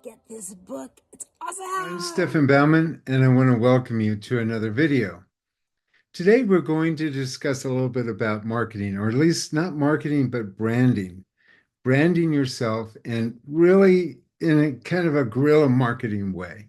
get this book. It's I'm awesome. Stefan Baumann, and I want to welcome you to another video. Today, we're going to discuss a little bit about marketing, or at least not marketing, but branding. Branding yourself, and really in a kind of a guerrilla marketing way.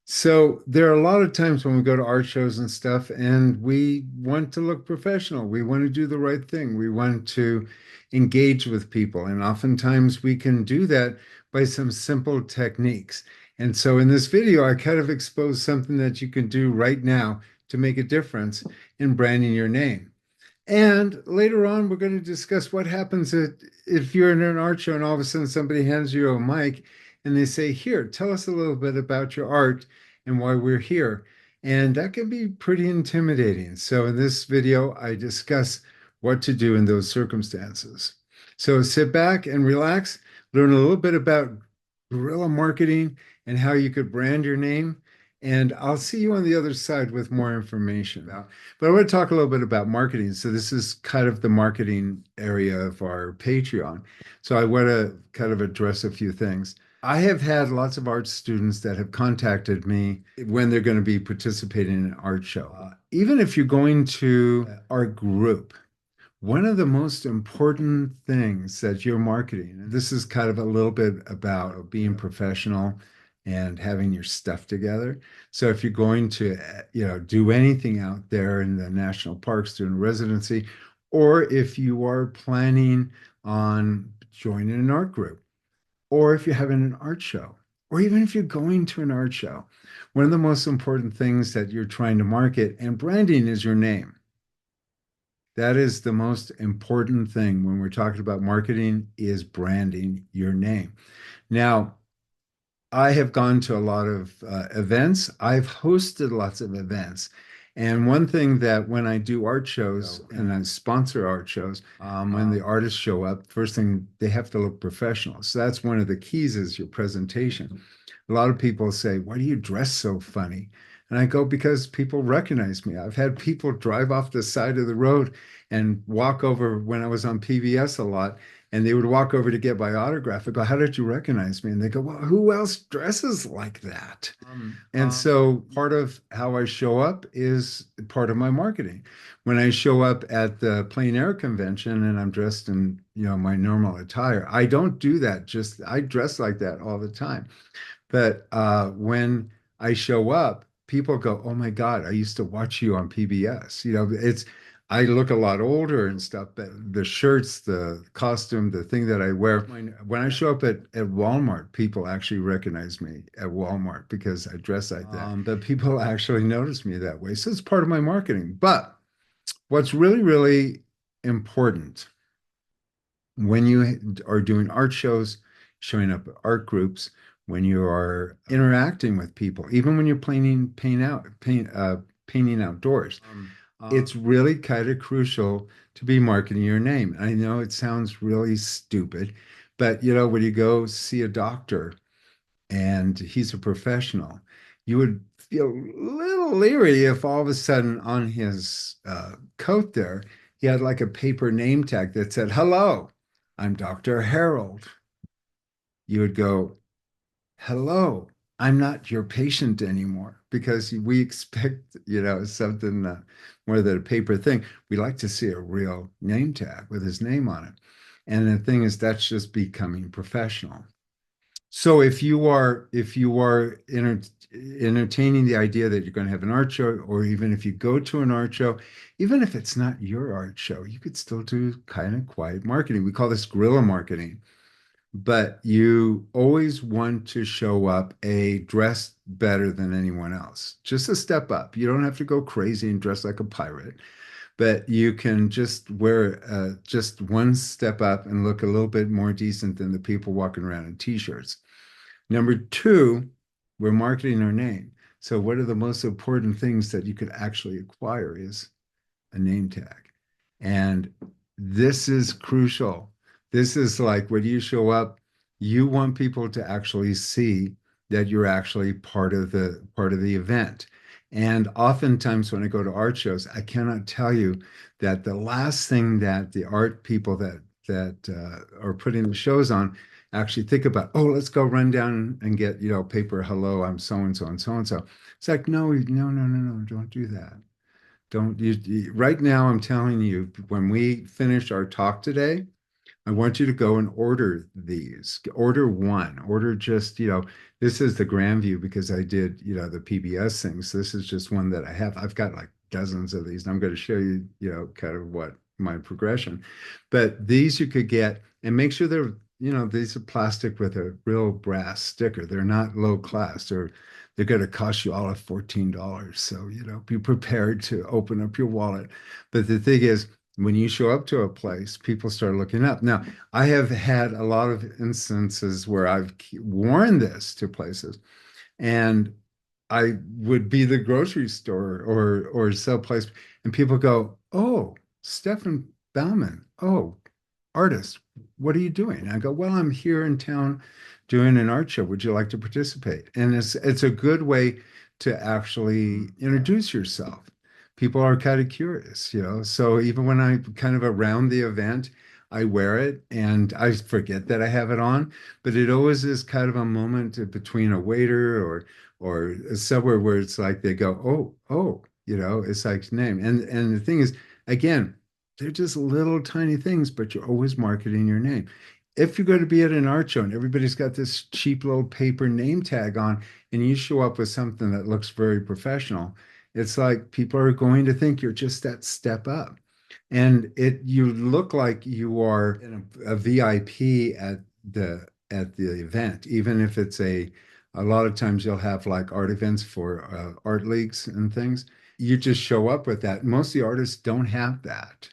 So there are a lot of times when we go to art shows and stuff, and we want to look professional. We want to do the right thing. We want to engage with people. And oftentimes we can do that by some simple techniques. And so in this video, I kind of expose something that you can do right now to make a difference in branding your name. And later on, we're going to discuss what happens if you're in an art show and all of a sudden somebody hands you a mic and they say, Here, tell us a little bit about your art and why we're here. And that can be pretty intimidating. So, in this video, I discuss what to do in those circumstances. So, sit back and relax, learn a little bit about guerrilla marketing and how you could brand your name. And I'll see you on the other side with more information. But I want to talk a little bit about marketing. So this is kind of the marketing area of our Patreon. So I want to kind of address a few things. I have had lots of art students that have contacted me when they're going to be participating in an art show. Even if you're going to art group, one of the most important things that you're marketing, and this is kind of a little bit about being professional and having your stuff together. So if you're going to, do anything out there in the national parks doing residency, or if you are planning on joining an art group, or if you're having an art show, or even if you're going to an art show, one of the most important things that you're trying to market and branding is your name. That is the most important thing when we're talking about marketing is branding your name. Now, I have gone to a lot of events. I've hosted lots of events. And one thing that when I do art shows and I sponsor art shows, when the artists show up, first thing they have to look professional. So that's one of the keys is your presentation. A lot of people say, "Why do you dress so funny?" And I go, because people recognize me. I've had people drive off the side of the road and walk over when I was on PBS a lot, and they would walk over to get my autograph. I go, "How did you recognize me?" And they go, "Well, who else dresses like that?" And so part of how I show up is part of my marketing. When I show up at the plein air convention and I'm dressed in, my normal attire, I don't do that. Just I dress like that all the time. But when I show up, people go, "Oh my God, I used to watch you on PBS." I look a lot older and stuff, but the shirts, the costume, the thing that I wear, when I show up at Walmart, people actually recognize me at Walmart because I dress like that. But people actually notice me that way. So it's part of my marketing. But what's really, really important when you are doing art shows, showing up at art groups, when you are interacting with people, even when you're painting outdoors, it's really kind of crucial to be marketing your name. I know it sounds really stupid, but when you go see a doctor and he's a professional, you would feel a little leery if all of a sudden on his coat there, he had like a paper name tag that said, "Hello, I'm Dr. Harold." You would go, "Hello, I'm not your patient anymore," because we expect, something more than a paper thing. We like to see a real name tag with his name on it. And the thing is, that's just becoming professional. So if you are entertaining the idea that you're going to have an art show, or even if you go to an art show, even if it's not your art show, you could still do kind of quiet marketing. We call this guerrilla marketing. But you always want to show up dressed better than anyone else. Just a step up. You don't have to go crazy and dress like a pirate, but you can just wear just one step up and look a little bit more decent than the people walking around in t-shirts. Number two, we're marketing our name. So what are the most important things that you could actually acquire is a name tag. And this is crucial. This is like when you show up, you want people to actually see that you're actually part of the event. And oftentimes when I go to art shows, I cannot tell you that the last thing that the art people that are putting the shows on actually think about, oh, let's go run down and get, paper. Hello, I'm so and so and so and so. It's like, no, no, no, no, no, don't do that. Don't right now, I'm telling you, when we finish our talk today, I want you to go and order these. Order one. Order just, this is the grand view because I did, the PBS things. This is just one that I have. I've got like dozens of these, and I'm going to show you, kind of what my progression. But these you could get, and make sure they're, these are plastic with a real brass sticker. They're not low class. They're going to cost you all of $14. So, be prepared to open up your wallet. But the thing is, when you show up to a place, people start looking up. Now, I have had a lot of instances where I've worn this to places, and I would be the grocery store or some place, and people go, "Oh, Stefan Baumann. Oh, artist. What are you doing?" And I go, "Well, I'm here in town doing an art show. Would you like to participate?" And it's a good way to actually introduce yourself. People are kind of curious, So even when I'm kind of around the event, I wear it and I forget that I have it on, but it always is kind of a moment between a waiter or somewhere where it's like they go, "Oh, oh," it's like name. And the thing is, again, they're just little tiny things, but you're always marketing your name. If you're going to be at an art show and everybody's got this cheap little paper name tag on, and you show up with something that looks very professional, it's like people are going to think you're just that step up. And you look like you are a VIP at the event, even if it's a lot of times you'll have like art events for art leagues and things. You just show up with that. Most of the artists don't have that.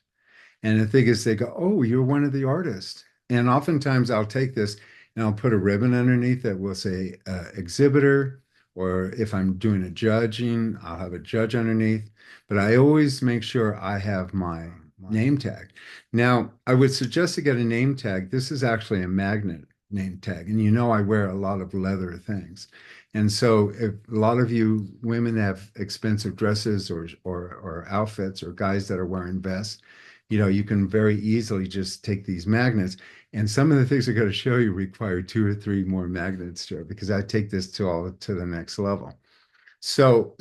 And the thing is, they go, "Oh, you're one of the artists." And oftentimes I'll take this and I'll put a ribbon underneath that will say exhibitor, or if I'm doing a judging, I'll have a judge underneath. But I always make sure I have my name tag. Now, I would suggest to get a name tag. This is actually a magnet name tag. And I wear a lot of leather things. And so if a lot of you women have expensive dresses or outfits, or guys that are wearing vests, you can very easily just take these magnets. And some of the things I'm going to show you require two or three more magnets to it because I take this to the next level. So,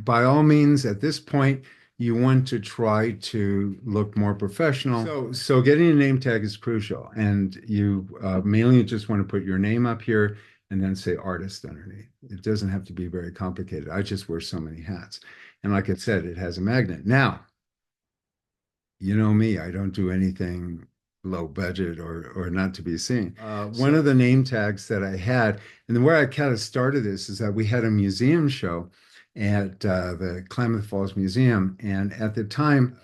by all means, at this point, you want to try to look more professional. So getting a name tag is crucial, and you mainly just want to put your name up here and then say artist underneath. It doesn't have to be very complicated. I just wear so many hats. And like I said, it has a magnet. Now, you know me, I don't do anything low budget or not to be seen. One of the name tags that I had, and where I kind of started this is that we had a museum show at the Klamath Falls Museum, and at the time,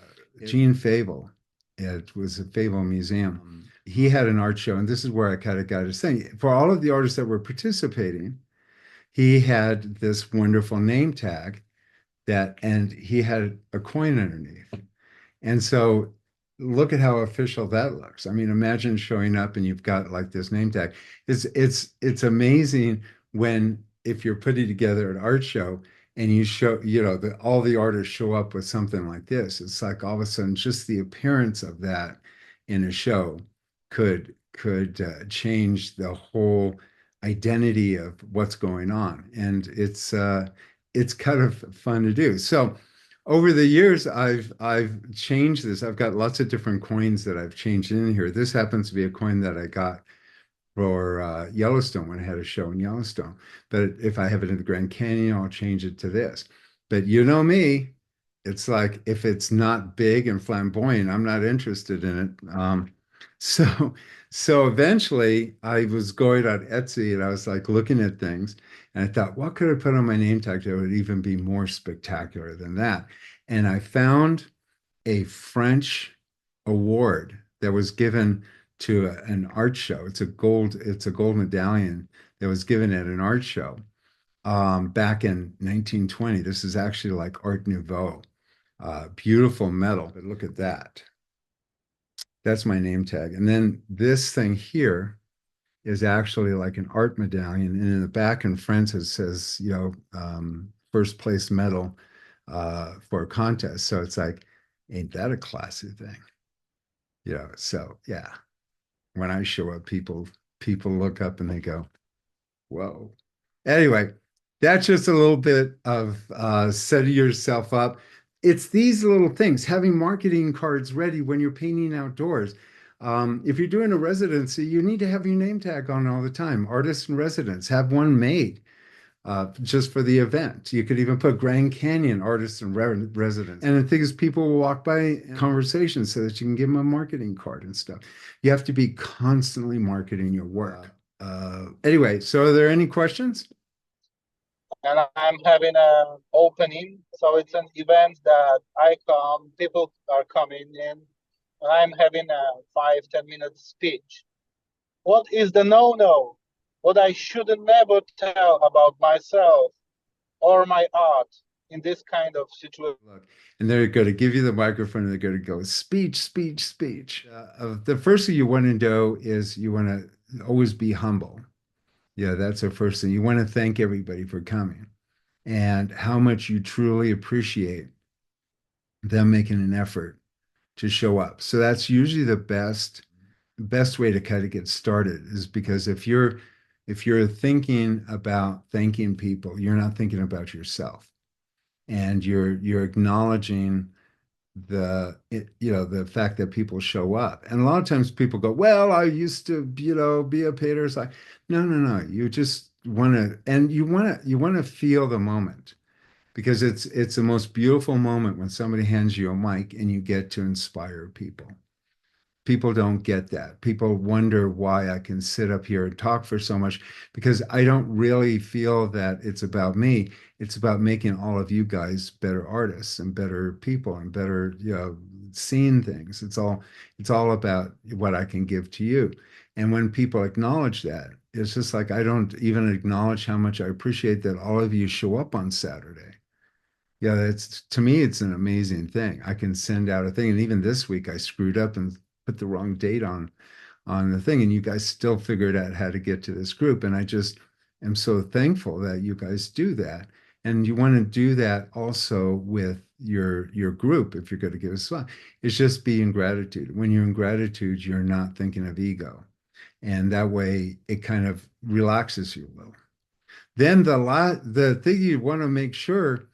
Gene Fable, it was a Fable Museum. He had an art show, and this is where I kind of got his thing. For all of the artists that were participating, he had this wonderful name tag and he had a coin underneath. And so look at how official that looks. I mean, imagine showing up and you've got like this name tag. It's amazing when if you're putting together an art show and you show, all the artists show up with something like this. It's like all of a sudden just the appearance of that in a show could change the whole identity of what's going on. And it's kind of fun to do. So over the years, I've changed this. I've got lots of different coins that I've changed in here. This happens to be a coin that I got for Yellowstone when I had a show in Yellowstone. But if I have it in the Grand Canyon, I'll change it to this. But you know me, it's like if it's not big and flamboyant, I'm not interested in it. So so eventually I was going on Etsy and I was like looking at things and I thought, what could I put on my name tag that would even be more spectacular than that? And I found a French award that was given to an art show. It's a gold medallion that was given at an art show back in 1920. This is actually like Art Nouveau. Beautiful metal, but look at that. That's my name tag. And then this thing here is actually like an art medallion. And in the back and front, it says, first place medal for a contest. So it's like, ain't that a classy thing? So yeah. when I show up, people look up and they go, whoa. Anyway, that's just a little bit of setting yourself up. It's these little things, having marketing cards ready when you're painting outdoors. If you're doing a residency, you need to have your name tag on all the time. Artists in residence, have one made just for the event. You could even put Grand Canyon artists in residence. And the thing is, people will walk by in conversation so that you can give them a marketing card and stuff. You have to be constantly marketing your work. Anyway, so are there any questions? And I'm having an opening. So it's an event that I come, people are coming in, and I'm having a 5, 10 minute speech. What is the no-no? What I should never tell about myself or my art in this kind of situation? Look, and they're going to give you the microphone and they're going to go speech, speech, speech. The first thing you want to do is you want to always be humble. Yeah, that's the first thing. You want to thank everybody for coming and how much you truly appreciate them making an effort to show up. So that's usually the best way to kind of get started is because if you're thinking about thanking people, you're not thinking about yourself and you're acknowledging the fact that people show up. And a lot of times people go, well, I used to, be a painter. It's like, no. You just want to, and you want to feel the moment because it's the most beautiful moment when somebody hands you a mic and you get to inspire people. People don't get that. People wonder why I can sit up here and talk for so much because I don't really feel that it's about me. It's about making all of you guys better artists and better people and better, seeing things. It's all about what I can give to you. And when people acknowledge that, it's just like I don't even acknowledge how much I appreciate that all of you show up on Saturday. Yeah, it's to me, it's an amazing thing. I can send out a thing, and even this week I screwed up and put the wrong date on the thing, and you guys still figured out how to get to this group. And I just am so thankful that you guys do that. And you want to do that also with your group if you're going to give us fun. It's just be in gratitude. When you're in gratitude, you're not thinking of ego. And that way it kind of relaxes you a little. Then the thing you want to make sure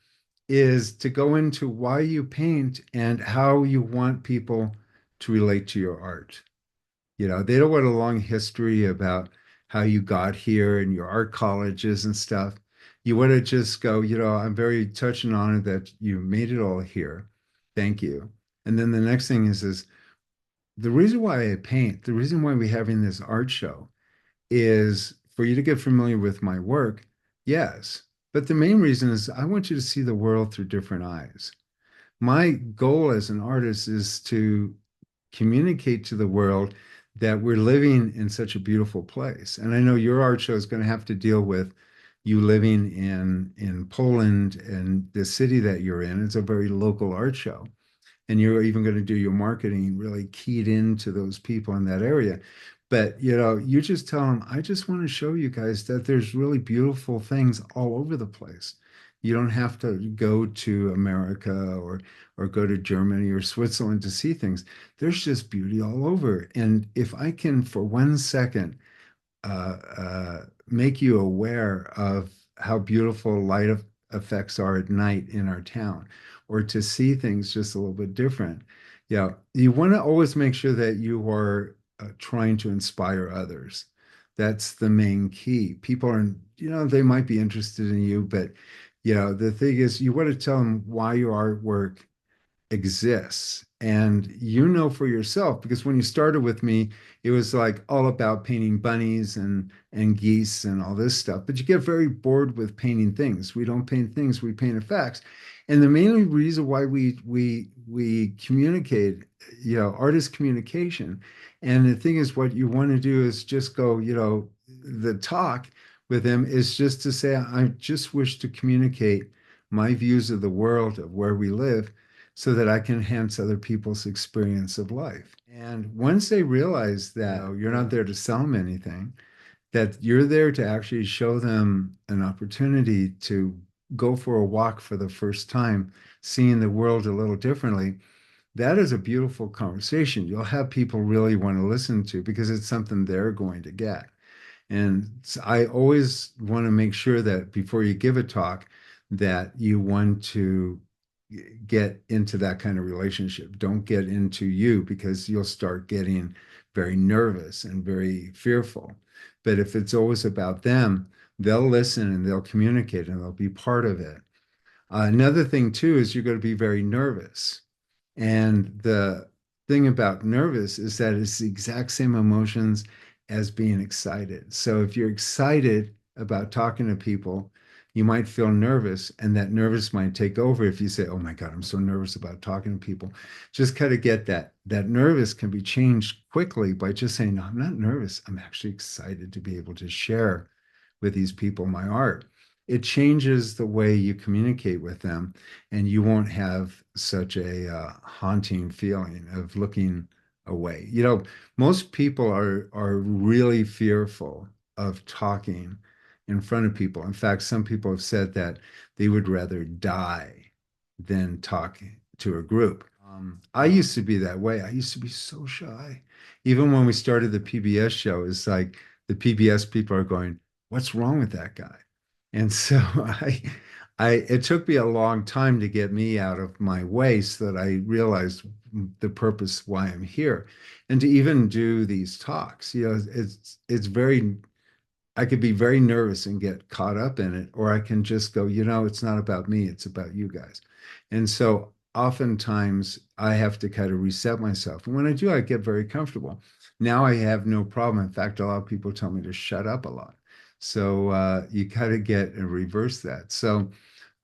is to go into why you paint and how you want people to relate to your art. They don't want a long history about how you got here and your art colleges and stuff. You want to just go, I'm very touched and honored that you made it all here. Thank you. And then the next thing is the reason why I paint, the reason why we're having this art show is for you to get familiar with my work, yes. But the main reason is I want you to see the world through different eyes. My goal as an artist is to communicate to the world that we're living in such a beautiful place. And I know your art show is going to have to deal with you living in Poland and the city that you're in. It's a very local art show and you're even going to do your marketing really keyed into those people in that area. But you just tell them, I just want to show you guys that there's really beautiful things all over the place. You don't have to go to America or go to Germany or Switzerland to see things. There's just beauty all over. And if I can, for 1 second, make you aware of how beautiful effects are at night in our town, or to see things just a little bit different. Yeah, you want to always make sure that you are trying to inspire others. That's the main key. People are, they might be interested in you, but the thing is, you want to tell them why your artwork exists. And for yourself, because when you started with me, it was like all about painting bunnies and geese and all this stuff. But you get very bored with painting things. We don't paint things, we paint effects. And the main reason why we communicate, artist communication. And the thing is, what you want to do is just go, the talk with them is just to say, I just wish to communicate my views of the world, of where we live, so that I can enhance other people's experience of life. And once they realize that you're not there to sell them anything, that you're there to actually show them an opportunity to go for a walk for the first time, seeing the world a little differently, that is a beautiful conversation. You'll have people really want to listen to because it's something they're going to get. And I always want to make sure that before you give a talk, that you want to get into that kind of relationship. Don't get into you because you'll start getting very nervous and very fearful. But if it's always about them, they'll listen and they'll communicate and they'll be part of it. Another thing too is you're going to be very nervous. And the thing about nervous is that it's the exact same emotions as being excited. So if you're excited about talking to people, you might feel nervous, and that nervous might take over if you say, "Oh my God, I'm so nervous about talking to people." Just kind of get that. That nervous can be changed quickly by just saying, "No, I'm not nervous. I'm actually excited to be able to share with these people my art." It changes the way you communicate with them, and you won't have such a haunting feeling of looking away. Most people are really fearful of talking in front of people. In fact, some people have said that they would rather die than talk to a group. I used to be that way. I used to be so shy. Even when we started the PBS show, it's like the PBS people are going, "What's wrong with that guy?" And so it took me a long time to get me out of my way so that I realized the purpose why I'm here. And to even do these talks, it's very, I could be very nervous and get caught up in it, or I can just go, it's not about me, it's about you guys. And so oftentimes I have to kind of reset myself. And when I do, I get very comfortable. Now I have no problem. In fact, a lot of people tell me to shut up a lot. So you kind of get and reverse that. So,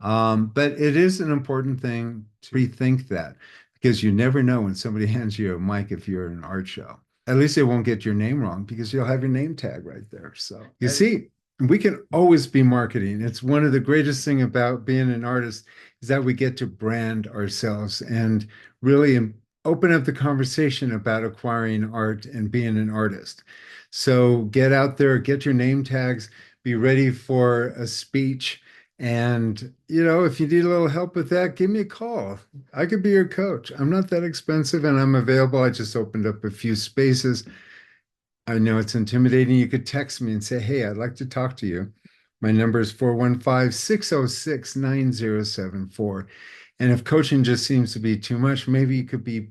but it is an important thing to rethink that because you never know when somebody hands you a mic if you're in an art show. At least they won't get your name wrong because you'll have your name tag right there. So you see, we can always be marketing. It's one of the greatest thing about being an artist is that we get to brand ourselves and really open up the conversation about acquiring art and being an artist. So get out there, get your name tags, be ready for a speech. And, if you need a little help with that, give me a call. I could be your coach. I'm not that expensive and I'm available. I just opened up a few spaces. I know it's intimidating. You could text me and say, "Hey, I'd like to talk to you." My number is 415-606-9074. And if coaching just seems to be too much, maybe you could be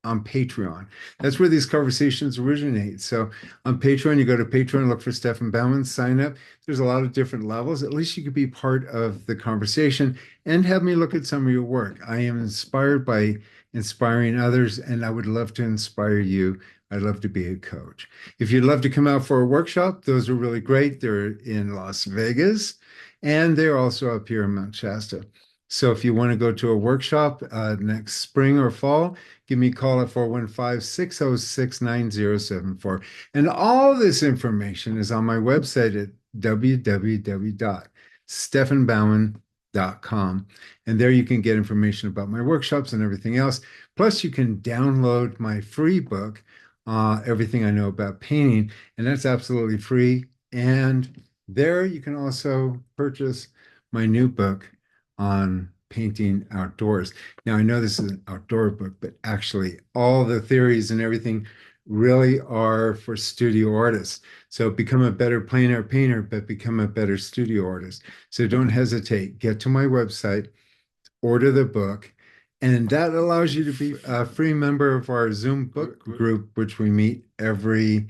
on Patreon. That's where these conversations originate. So on Patreon, you go to Patreon, look for Stefan Baumann, sign up. There's a lot of different levels. At least you could be part of the conversation and have me look at some of your work. I am inspired by inspiring others, and I would love to inspire you. I'd love to be a coach. If you'd love to come out for a workshop, those are really great. They're in Las Vegas, and they're also up here in Mount Shasta. So if you want to go to a workshop next spring or fall, give me a call at 415-606-9074. And all this information is on my website at www.stefanbaumann.com. And there you can get information about my workshops and everything else. Plus, you can download my free book, Everything I Know About Painting, and that's absolutely free. And there you can also purchase my new book on painting outdoors. Now, I know this is an outdoor book, but actually all the theories and everything really are for studio artists. So become a better plein air painter, but become a better studio artist. So don't hesitate. Get to my website, order the book, and that allows you to be a free member of our Zoom book group, which we meet every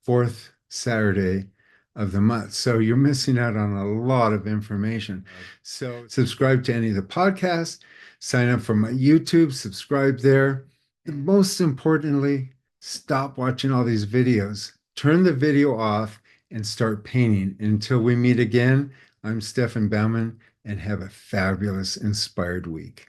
fourth Saturday of the month. So you're missing out on a lot of information. So subscribe to any of the podcasts, sign up for my YouTube, subscribe there. And most importantly, stop watching all these videos. Turn the video off and start painting. Until we meet again, I'm Stefan Baumann, and have a fabulous, inspired week.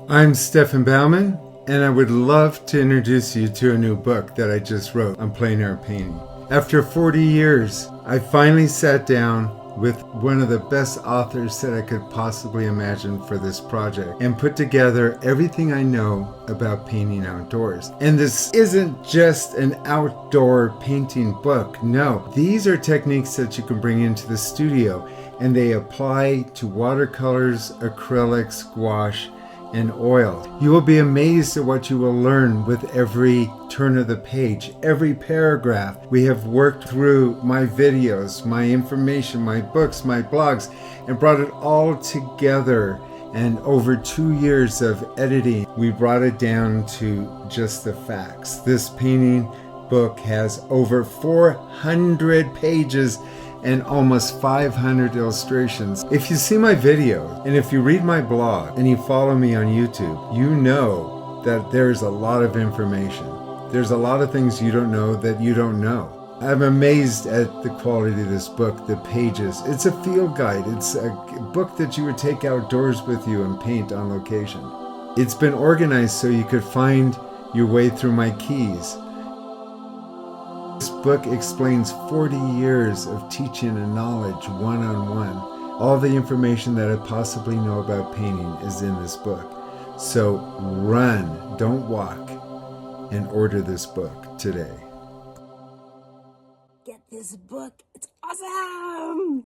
I'm Stefan Baumann, and I would love to introduce you to a new book that I just wrote on plein air painting. After 40 years, I finally sat down with one of the best authors that I could possibly imagine for this project and put together everything I know about painting outdoors. And this isn't just an outdoor painting book. No, these are techniques that you can bring into the studio, and they apply to watercolors, acrylics, gouache, and oil. You will be amazed at what you will learn with every turn of the page, every paragraph. We have worked through my videos, my information, my books, my blogs, and brought it all together. And over 2 years of editing, we brought it down to just the facts. This painting book has over 400 pages and almost 500 illustrations. If you see my videos and if you read my blog and you follow me on YouTube, you know that there's a lot of information. There's a lot of things you don't know that you don't know. I'm amazed at the quality of this book, the pages. It's a field guide. It's a book that you would take outdoors with you and paint on location. It's been organized so you could find your way through my keys. This book explains 40 years of teaching and knowledge one-on-one. All the information that I possibly know about painting is in this book. So run, don't walk, and order this book today. Get this book. It's awesome.